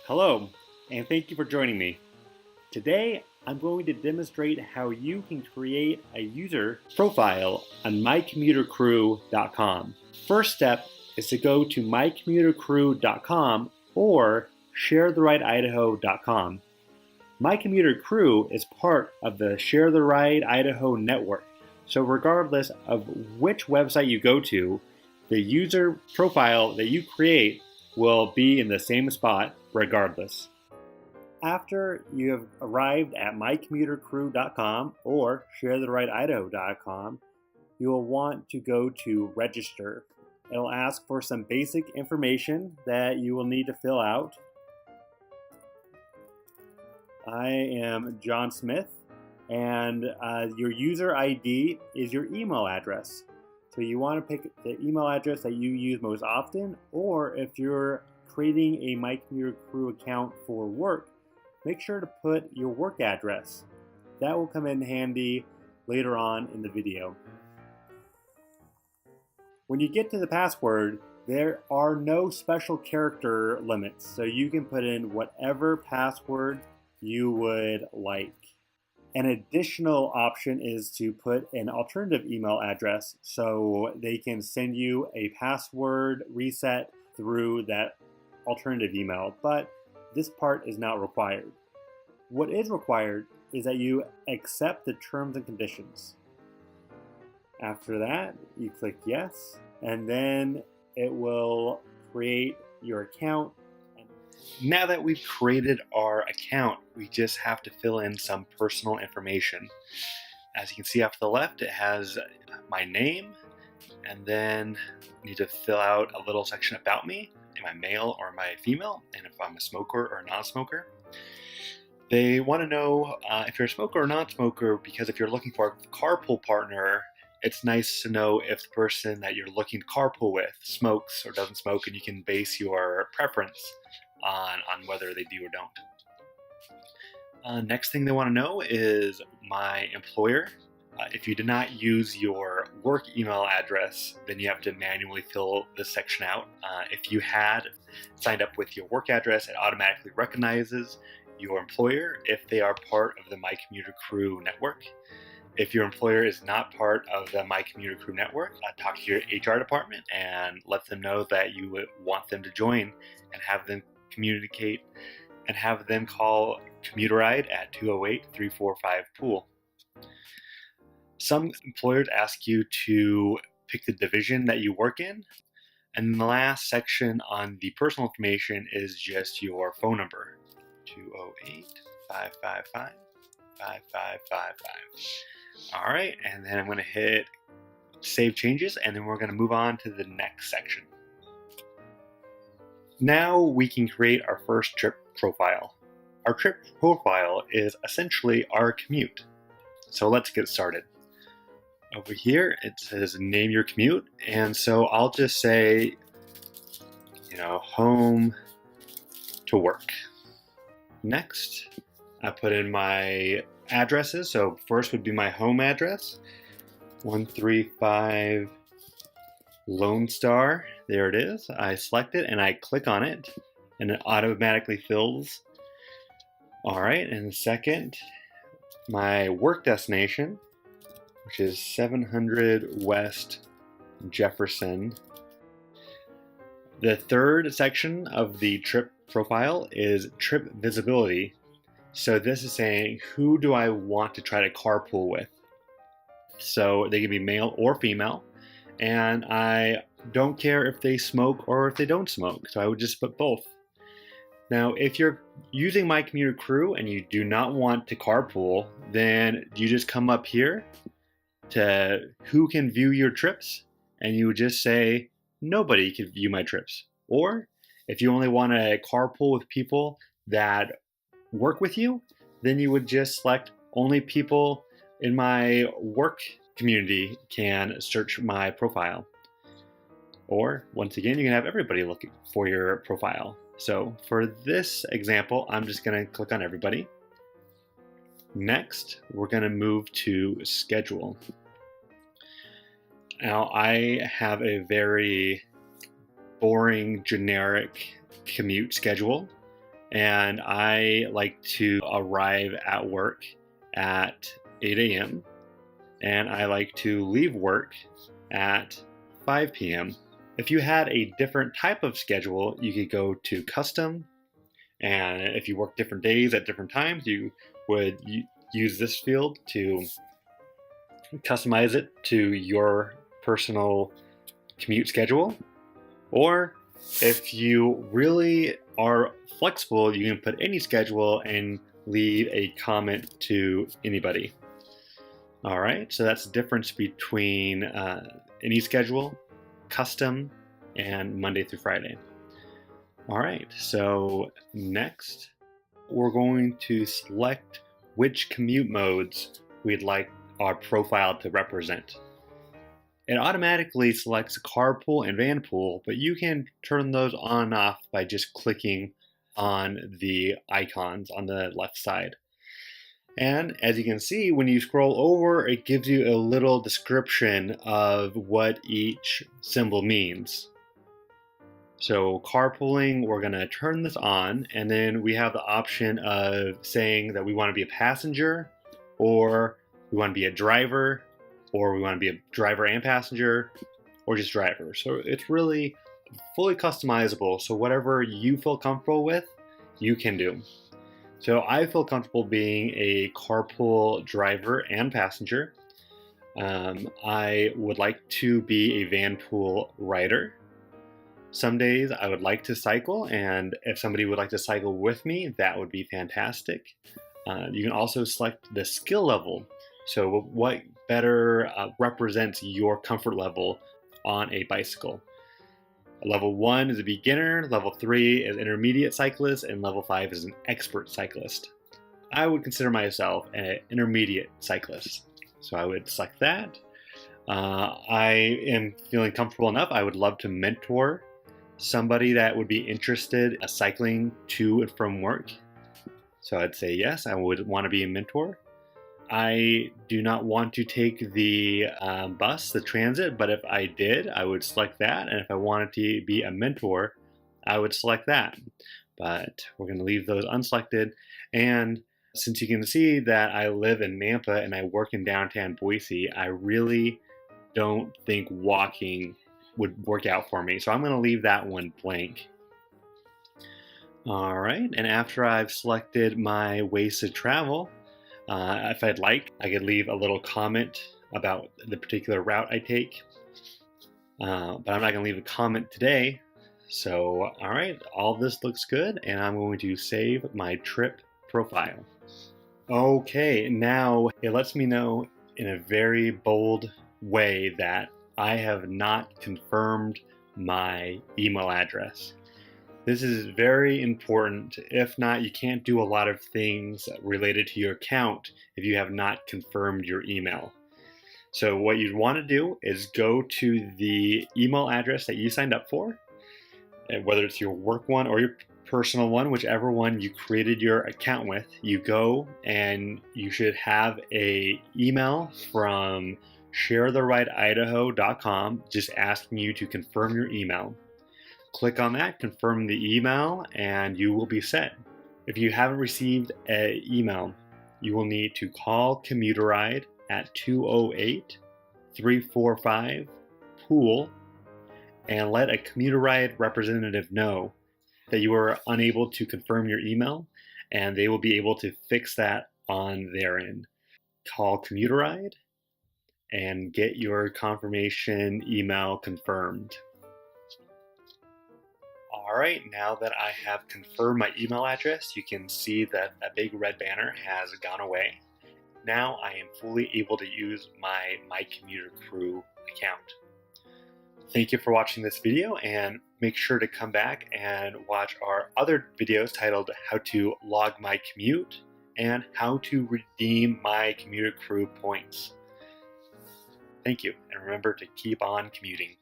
Hello, and thank you for joining me. Today, I'm going to demonstrate how you can create a user profile on mycommutercrew.com. First step is to go to mycommutercrew.com or sharetherightidaho.com. My Commuter Crew is part of the Share the Right Idaho network, so regardless of which website you go to, the user profile that you create will be in the same spot regardless. After you have arrived at mycommutercrew.com or sharetherightidaho.com, you will want to go to register. It'll ask for some basic information that you will need to fill out. I am John Smith, and your user ID is your email address. So you want to pick the email address that you use most often, or if you're creating a MyCommuter Crew account for work, make sure to put your work address. That will come in handy later on in the video. When you get to the password, there are no special character limits, so you can put in whatever password you would like. An additional option is to put an alternative email address so they can send you a password reset through that alternative email, but this part is not required. What is required is that you accept the terms and conditions. After that, you click yes, and then it will create your account. Now that we've created our account, we just have to fill in some personal information. As you can see off to the left, it has my name, and then I need to fill out a little section about me. Am I male or am I female? And if I'm a smoker or a non-smoker. They want to know if you're a smoker or non-smoker, because if you're looking for a carpool partner, it's nice to know if the person that you're looking to carpool with smokes or doesn't smoke, and you can base your preference on whether they do or don't. Next thing they want to know is my employer. If you did not use your work email address, then you have to manually fill this section out. If you had signed up with your work address, it automatically recognizes your employer if they are part of the MyCommuter Crew network. If your employer is not part of the MyCommuter Crew network, talk to your HR department and let them know that you would want them to join, and have them communicate and have them call Commuteride at 208-345-POOL. Some employers ask you to pick the division that you work in, and the last section on the personal information is just your phone number, 208-555-5555. All right, and then I'm going to hit Save Changes, and then we're going to move on to the next section. Now we can create our first trip profile. Our trip profile is essentially our commute. So let's get started. Over here, it says name your commute, and so I'll just say, home to work. Next, I put in my addresses. So first would be my home address, 135 Lone Star. There it is. I select it and I click on it, and it automatically fills. All right, and second, my work destination, which is 700 West Jefferson. The third section of the trip profile is trip visibility. So this is saying, who do I want to try to carpool with? So they can be male or female, and I don't care if they smoke or if they don't smoke, so I would just put both. Now, if you're using MyCommuter Crew and you do not want to carpool, then you just come up here to who can view your trips, and you would just say nobody can view my trips. Or if you only want to carpool with people that work with you, then you would just select only people in my work community can search my profile. Or once again, you can have everybody looking for your profile. So for this example, I'm just going to click on everybody. Next, we're going to move to schedule. Now, I have a very boring, generic commute schedule, and I like to arrive at work at 8 a.m. and I like to leave work at 5 p.m. If you had a different type of schedule, you could go to custom, and if you work different days at different times, you would use this field to customize it to your personal commute schedule. Or if you really are flexible, you can put any schedule and leave a comment to anybody. All right, so that's the difference between any schedule, custom, and Monday through Friday. All right, so next we're going to select which commute modes we'd like our profile to represent. It automatically selects carpool and vanpool, but you can turn those on and off by just clicking on the icons on the left side. And as you can see, when you scroll over, it gives you a little description of what each symbol means. So carpooling, we're going to turn this on, and then we have the option of saying that we want to be a passenger, or we want to be a driver, or we want to be a driver and passenger, or just driver. So it's really fully customizable. So whatever you feel comfortable with, you can do. So I feel comfortable being a carpool driver and passenger. I would like to be a vanpool rider. Some days I would like to cycle, and if somebody would like to cycle with me, that would be fantastic. You can also select the skill level. So what better represents your comfort level on a bicycle? Level 1 is a beginner, level 3 is intermediate cyclist, and level 5 is an expert cyclist. I would consider myself an intermediate cyclist, so I would select that. I am feeling comfortable enough. I would love to mentor somebody that would be interested in cycling to and from work. So I'd say yes, I would want to be a mentor. I do not want to take the bus, the transit, but if I did, I would select that. And if I wanted to be a mentor, I would select that. But we're going to leave those unselected. And since you can see that I live in Nampa and I work in downtown Boise, I really don't think walking would work out for me. So I'm going to leave that one blank. All right, and after I've selected my ways to travel, if I'd like, I could leave a little comment about the particular route I take, but I'm not going to leave a comment today. So, all right, all this looks good, and I'm going to save my trip profile. Okay, now it lets me know in a very bold way that I have not confirmed my email address. This is very important. If not, you can't do a lot of things related to your account if you have not confirmed your email. So what you'd want to do is go to the email address that you signed up for, whether it's your work one or your personal one, whichever one you created your account with. You go and you should have an email from sharetherightidaho.com just asking you to confirm your email. Click on that, confirm the email, and you will be set. If you haven't received an email, you will need to call Commuter at 208-345-POOL and let a Commuter representative know that you are unable to confirm your email, and they will be able to fix that on their end. Call Commuter and get your confirmation email confirmed. All right, now that I have confirmed my email address, you can see that that big red banner has gone away. Now I am fully able to use my Commuter Crew account. Thank you for watching this video, and make sure to come back and watch our other videos titled How to Log My Commute and How to Redeem My Commuter Crew Points. Thank you, and remember to keep on commuting.